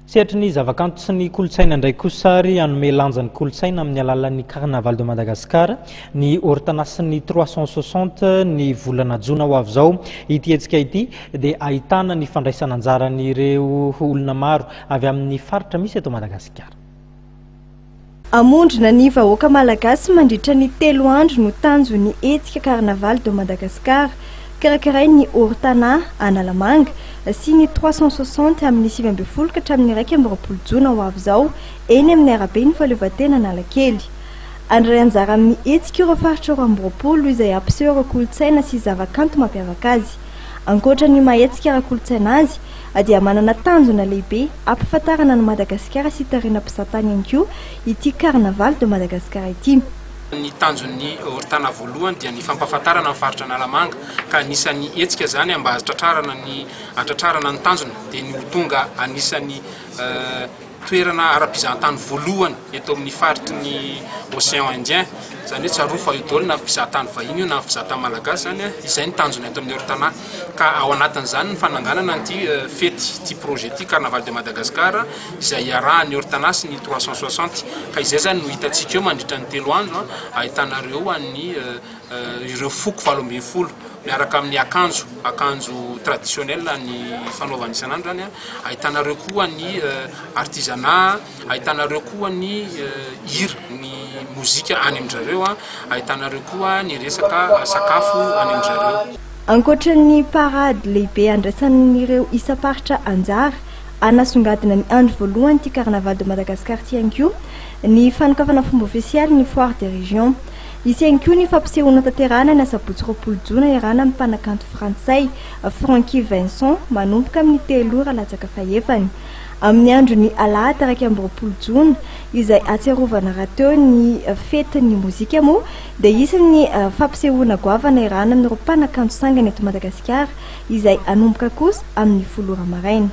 Sehatra ny zavakanto sy ny kolotsaina ndray kosary anome lanjany kolotsaina amin'ny alalan'ny Carnaval de Madagascar ny ortanasy 360 ny volana jona ho avy zao ity hetsika ity dia ahitana ny fandraisana anjaran'ireo olona maro avy amin'ny faritra misy eto Madagasikara. Amondrina ny vahoaka malagasy mandritra ny 3 andro no tanjo ny hetsika Carnaval de Madagascar karakaray ny ortana Analamanga sy ny 360 amin'ny 7 ka hatramin'ny 1 jona ho avy zao eny amin'ny arabe ny fahaleovantena Analakely. Andray anjara amin'ny hetsika ireo faritra 20 izay ampiseho ireo kolotsaina sy zavakanto mampiavaka azy. Ankoatra ny mahetsika ara-kolotsaina azy, dia manana tanjona lehibe ampahafantarana ny Madagasikara sy tarina mpizahatany ihany koa ity Carnaval de Madagascar ity. Ny tanjon'ny ortana voalohany dia ny fampahafantarana amin'ny faritra Analamanga ka anisan'ny hetsika zany mba atratrarana ny tanjona dia ny tonga anisan'ny toerana ara-mpizahatany voalohany eto amin'ny faritry ny Océan Indien, zany hoe tsarofa idôly na mpizahatany vahiny io na mpizahatany malagasy zany izay ny tanjona eto amin'ny ortana ka ao anatin'izany ny fananganana an'ity fety ty projet ty Carnaval de Madagascar izay iarahan'ny ortanasy ny 360 ka izay zany no hitantsika eo mandritra ny 3 andro ahitanareo an'ny ireo foko 70 miaraka amin'ny akanjo traditionnel ny fanaovana isan'andro zany ahitanareo koa ny artisanat, ahitanareo koa ny hira ny mozika any amin'izareo ahitanareo koa ny resaka sakafo any amin'izareo. Ankoatran'ny parady lehibe andraisan'ireo isa-paritra anjara anasongadina ny andro voalohany ty Carnaval de Madagascar ty ihany koa ny fanokafana fomba ofisialy ny foire de région. Isy ihany koa ny fampisehoana tanterahana ny asabotsy 20 jona iarahana amin'ny mpanakanto frantsay Franky Vincent manomboka amin'ny 3 ora latsaka fahefany. Amin'ny andro ny alahady 20 jona izay atsiarovana rahateo ny fety ny mozika moa dia isan'ny fampisehoana goavana iarahana amin'ireo mpanakanto sangany eto Madagasikara izay anomboka kosa amin'ny 10 ora maraina.